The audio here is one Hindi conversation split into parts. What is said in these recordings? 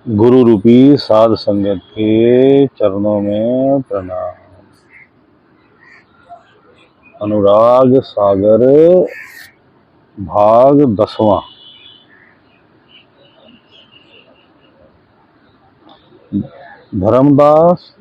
गुरु रूपी साध संगत के चरणों में प्रणाम। अनुराग सागर भाग 10वां। धर्मदास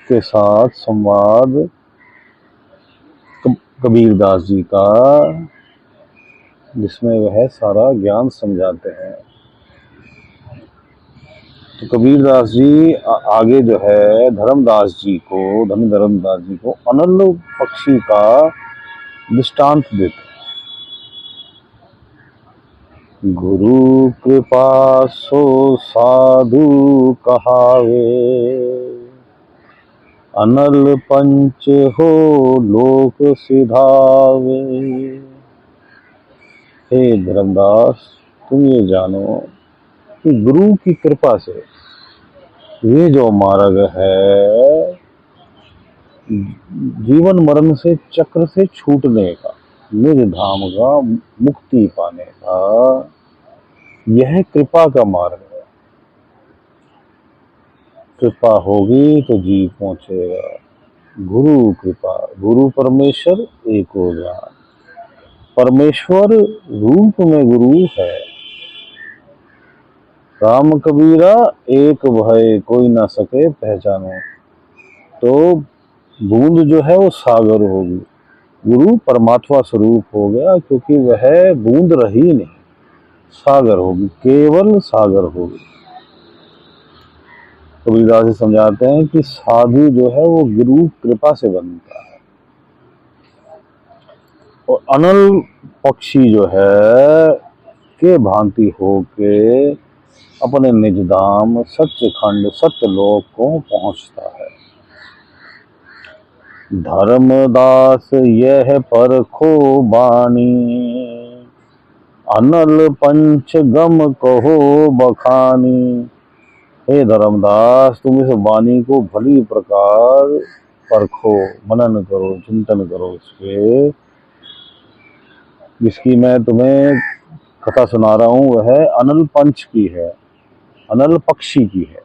के साथ संवाद कबीरदास जी का, जिसमें वह सारा ज्ञान समझाते हैं। तो कबीरदास जी आगे जो है धर्मदास जी को अनल पक्षी का दृष्टांत देते हैं। गुरु कृपा सो साधु कहावे, अनल पंच हो लोक सिधावे। हे धर्मदास, तुम ये जानो कि गुरु की कृपा से ये जो मार्ग है जीवन मरण से चक्र से छूटने का, निज धाम का, मुक्ति पाने का, यह कृपा का मार्ग है। कृपा होगी तो जीव पहुंचेगा। गुरु कृपा, गुरु परमेश्वर एक हो ज्ञान। परमेश्वर रूप में गुरु है। राम कबीरा एक भय कोई ना सके पहचानो। तो बूंद जो है वो सागर होगी। गुरु परमात्मा स्वरूप हो गया, क्योंकि वह बूंद रही नहीं, सागर होगी, केवल सागर होगी। कबीरदास जी समझाते हैं कि साधु जो है वो गुरु कृपा से बनता है, और अनल पक्षी जो है के भांति होके अपने निज धाम सच्चिखंड सत्यलोक को पहुंचता है। धर्मदास यह परखो बानी, अनल पंच गम कहो बखानी। हे धर्मदास, तुम इस वाणी को भली प्रकार परखो, मनन करो, चिंतन करो इसके। जिसकी मैं तुम्हें कथा सुना रहा हूं वह अनल पंच की है, अनल पक्षी की है।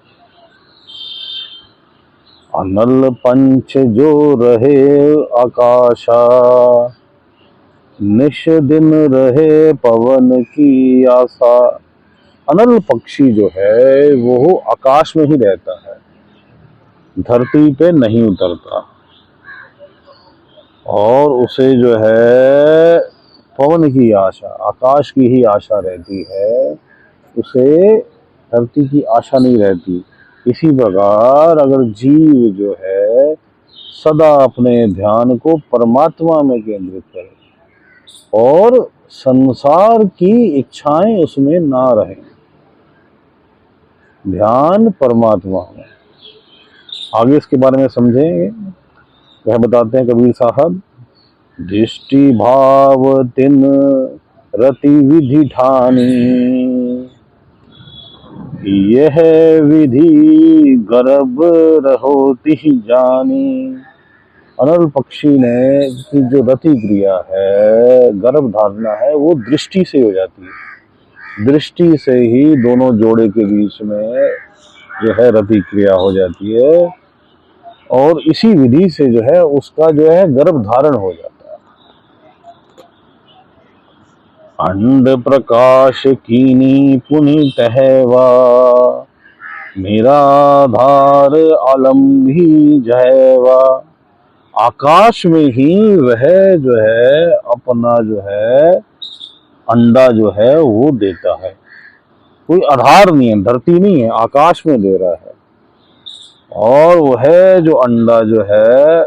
अनल पंच जो रहे आकाशा, निश दिन रहे पवन की आशा। अनल पक्षी जो है वो आकाश में ही रहता है, धरती पे नहीं उतरता, और उसे जो है पवन की आशा, आकाश की ही आशा रहती है, उसे धरती की आशा नहीं रहती। इसी प्रकार अगर जीव जो है सदा अपने ध्यान को परमात्मा में केंद्रित करे और संसार की इच्छाएं उसमें ना रहें, ध्यान परमात्मा में। आगे इसके बारे में समझेंगे। वह बताते हैं कबीर साहब, दृष्टि भाव तिन रति विधि ठानी, यह विधि गर्भ रहोति जानी। अनल पक्षी ने की जो रति क्रिया है, गर्भ धारणा है, वो दृष्टि से हो जाती है। दृष्टि से ही दोनों जोड़े के बीच में जो है रति क्रिया हो जाती है, और इसी विधि से जो है उसका जो है गर्भ धारण हो जाता है। अंड प्रकाश कीनी पुनि तहवा, मेरा धार आलम्भी जहवा। आकाश में ही वह जो है अपना जो है अंडा जो है वो देता है। कोई आधार नहीं है, धरती नहीं है, आकाश में दे रहा है। और वह जो अंडा जो है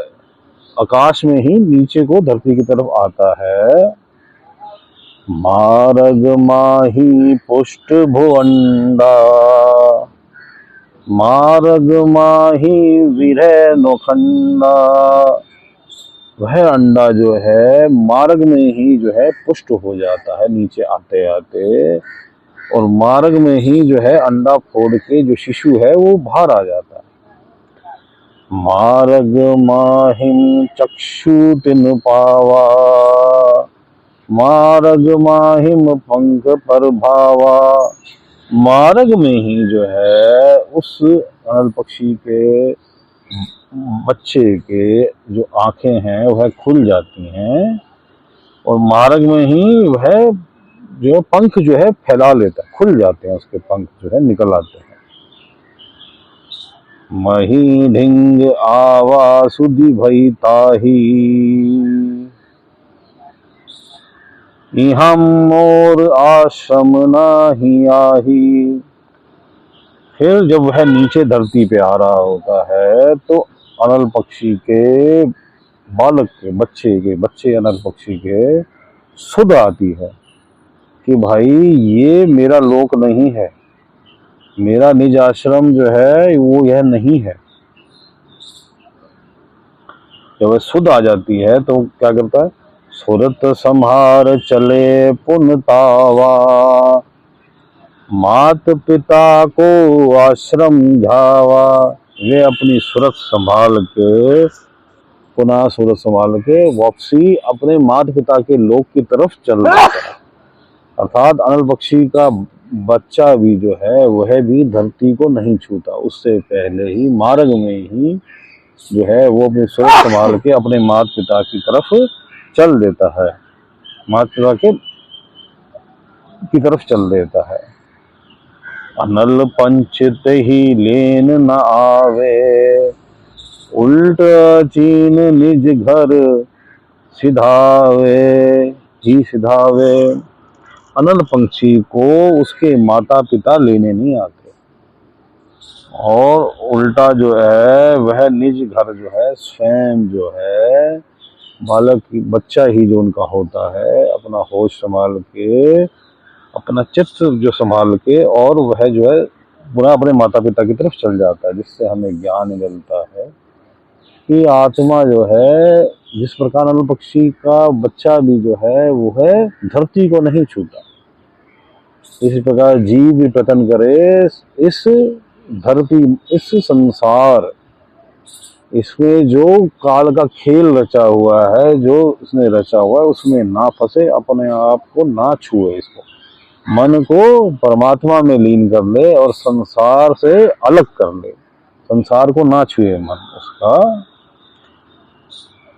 आकाश में ही नीचे को धरती की तरफ आता है। मारग माही पुष्ट भो अंडा, मारग माही विरह नोखंडा। वह अंडा जो है मार्ग में ही जो है पुष्ट हो जाता है नीचे आते आते, और मार्ग में ही जो है अंडा फोड़ के जो शिशु है वो बाहर आ जाता है। मार्ग माहिम चक्षु तिन पावा, मार्ग माहिम पंख पर भावा। मार्ग में ही जो है उस अनल पक्षी के बच्चे के जो आंखें हैं वह खुल जाती हैं, और मार्ग में ही वह जो है पंख जो है फैला लेता है, खुल जाते हैं उसके पंख जो है निकल आते हैं। मही ढिंग आवा सुधि भई ताही, इहम मोर आश्रम नाही आही। फिर जब वह नीचे धरती पे आ रहा होता है तो अनल पक्षी के बालक के बच्चे अनल पक्षी के सुध आती है कि भाई ये मेरा लोक नहीं है, मेरा निज आश्रम जो है वो यह नहीं है। जब वह सुध आ जाती है तो क्या करता है, सुरत संहार चले पुन तावा, मात पिता को आश्रम झावा। वे अपनी सूरत संभाल के, पुनः सूरत संभाल के वापसी अपने माता पिता के लोक की तरफ चल रहा है। अर्थात अनल पक्षी का बच्चा भी जो है वह भी धरती को नहीं छूता, उससे पहले ही मार्ग में ही जो है वो अपनी सूरत संभाल के अपने माता पिता की तरफ चल देता है, माता पिता की तरफ चल देता है। अनल पंचित ही लेन न आवे, उल्ट चीन निज घर सिधावे ही सिधावे। अनल पंछी को उसके माता पिता लेने नहीं आते, और उल्टा जो है वह निज घर जो है स्वयं जो है बालक की बच्चा ही जो उनका होता है अपना होश संभाल के, अपना चित्त जो संभाल के, और वह जो है पुनः अपने माता पिता की तरफ चल जाता है। जिससे हमें ज्ञान मिलता है कि आत्मा जो है जिस प्रकार अनल पक्षी का बच्चा भी जो है वो है धरती को नहीं छूता, इसी प्रकार जीव भी प्रतन करे इस धरती, इस संसार, इसमें जो काल का खेल रचा हुआ है, जो उसने रचा हुआ है उसमें ना फंसे, अपने आप को ना छुए, इसको मन को परमात्मा में लीन कर ले और संसार से अलग कर ले, संसार को ना छुए मन उसका।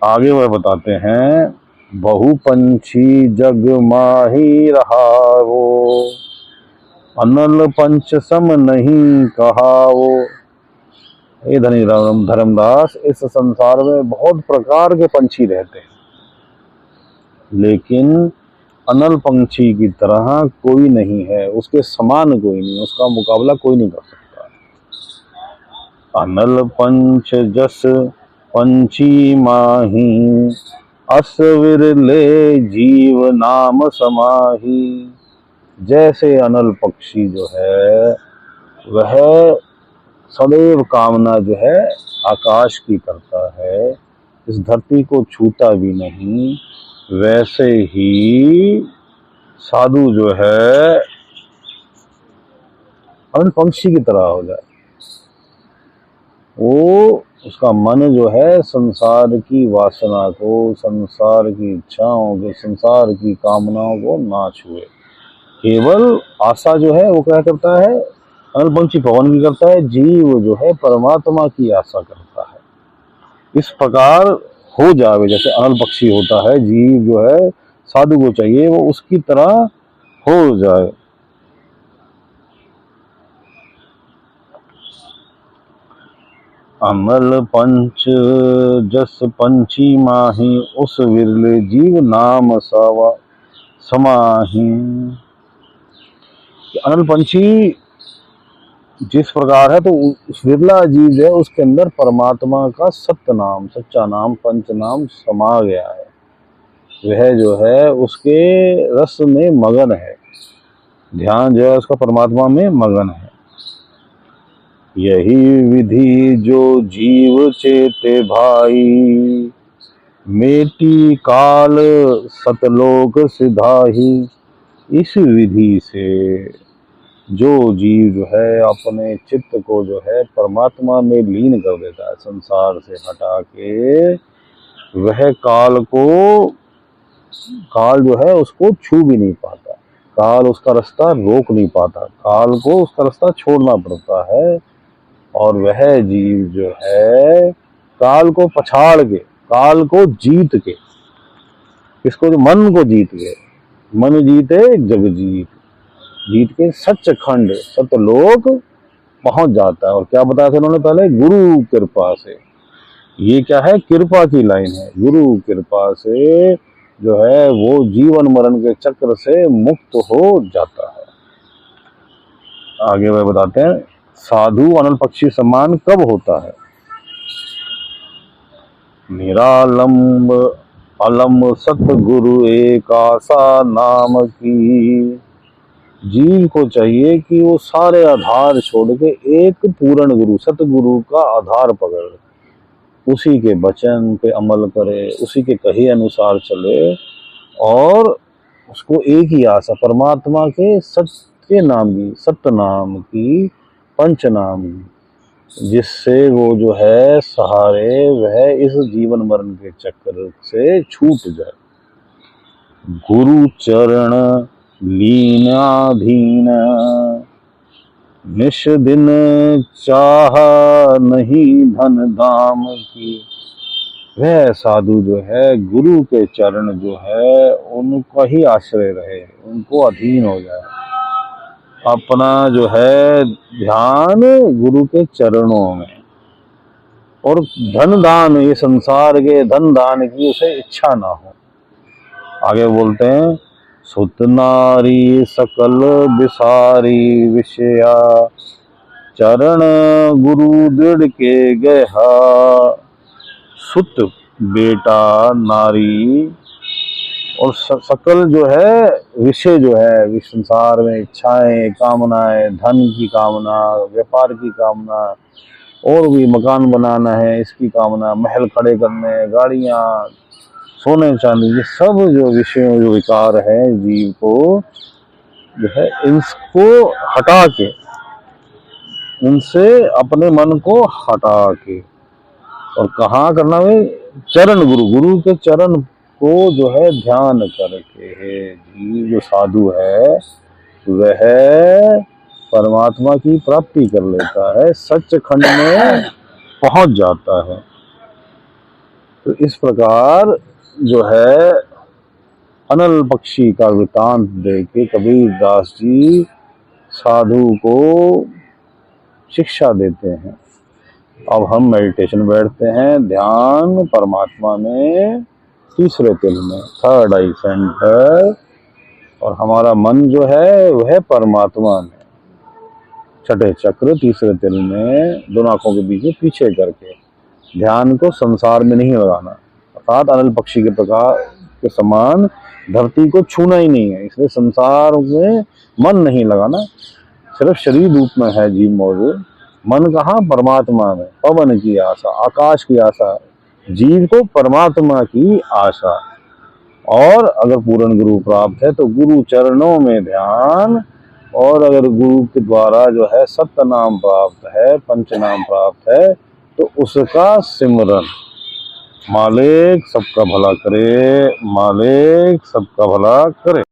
आगे वह बताते हैं, बहु पंछी जग माही रहा वो, अनल पंच सम नहीं कहा वो। ये धनी धर्मदास, इस संसार में बहुत प्रकार के पंछी रहते हैं, लेकिन अनल पंछी की तरह कोई नहीं है, उसके समान कोई नहीं, उसका मुकाबला कोई नहीं कर सकता। अनल पंच जस पंछी माही, अस विरले जीव नाम समाही। जैसे अनल पक्षी जो है वह सदैव कामना जो है आकाश की करता है, इस धरती को छूता भी नहीं, वैसे ही साधु जो है अनल पक्षी की तरह हो जाए। वो उसका मन जो है संसार की वासना को, संसार की इच्छाओं को, संसार की कामनाओं को ना छुए, केवल आशा जो है वो क्या करता है, अनल पंछी पवन की करता है, जीव जो है परमात्मा की आशा करता है। इस प्रकार हो जावे, जैसे अनल पक्षी होता है, जीव जो है साधु को चाहिए वो उसकी तरह हो जाए। अमल पंच जस पंछी माही, उस विरले जीव नाम सावा समाही। अनल पंछी जिस प्रकार है तो उस विरला जीव है उसके अंदर परमात्मा का सत्य नाम, सच्चा नाम, पंच नाम समा गया है, वह जो है उसके रस में मगन है, ध्यान जो है उसका परमात्मा में मगन है। यही विधि जो जीव चेते भाई, मेटी काल सतलोक सिधाही। इस विधि से जो जीव जो है अपने चित्त को जो है परमात्मा में लीन कर देता है, संसार से हटा के, वह काल जो है उसको छू भी नहीं पाता, काल उसका रास्ता रोक नहीं पाता, काल को उसका रास्ता छोड़ना पड़ता है। और वह जीव जो है काल को पछाड़ के, काल को जीत के, किसको, जो मन को जीत के, मन जीते जग जीत, जीत के सचखंड सतलोक पहुंच जाता है। और क्या बताया था उन्होंने पहले, गुरु कृपा से। ये क्या है, कृपा की लाइन है। गुरु कृपा से जो है वो जीवन मरण के चक्र से मुक्त हो जाता है। आगे वह बताते हैं, साधु अनल पक्षी सम्मान कब होता है। निरालंब अलम्ब सतगुरु एक आशा नाम की। जीव को चाहिए कि वो सारे आधार छोड़ के एक पूर्ण गुरु, सतगुरु का आधार पकड़, उसी के वचन पे अमल करे, उसी के कहे अनुसार चले, और उसको एक ही आशा, परमात्मा के सत्य नाम की, सत्य नाम की, पंच नाम की, जिससे वो जो है सहारे वह इस जीवन मरण के चक्कर से छूट जाए। गुरु चरण लीनाधीन निश दिन चाह नहीं धन दाम की। वह साधु जो है गुरु के चरण जो है उनका ही आश्रय रहे, उनको अधीन हो जाए, अपना जो है ध्यान गुरु के चरणों में। और धन दान, ये संसार के धन दान की उसे इच्छा ना हो। आगे बोलते हैं, सुत नारी सकल बिसारी विषया, चरण गुरु दृढ़ के गया। सुत बेटा, नारी, और सकल जो है विषय जो है संसार में, इच्छाएं, कामनाएं, धन की कामना, व्यापार की कामना, और भी मकान बनाना है इसकी कामना, महल खड़े करने, गाड़ियां, सोने चांदी, ये सब जो विषयों, जो विकार है जीव को जो है, इनको हटा के, इनसे अपने मन को हटा के, और कहाँ करना है, चरण गुरु, गुरु के चरण को जो है ध्यान करके जीव जो साधु है वह परमात्मा की प्राप्ति कर लेता है, सच्चखंड में पहुंच जाता है। तो इस प्रकार जो है अनल पक्षी का वृतांत दे के कबीर दास जी साधु को शिक्षा देते हैं। अब हम मेडिटेशन बैठते हैं, ध्यान परमात्मा में, तीसरे तिल में, थर्ड आई सेंटर, और हमारा मन जो है वह परमात्मा में, छठे चक्र तीसरे तिल में, दोनों आंखों के बीच में पीछे करके। ध्यान को संसार में नहीं लगाना, अर्थात अनल पक्षी के प्रकार के समान धरती को छूना ही नहीं है, इसलिए संसार में मन नहीं लगाना। सिर्फ शरीर रूप में है जीव मौजूद, मन कहाँ, परमात्मा में, पवन की आशा, आकाश की आशा, जीव को परमात्मा की आशा। और अगर पूर्ण गुरु प्राप्त है तो गुरु चरणों में ध्यान, और अगर गुरु के द्वारा जो है सत्य नाम प्राप्त है, पंच नाम प्राप्त है, तो उसका सिमरन। मालिक सबका भला करे, मालिक सबका भला करे।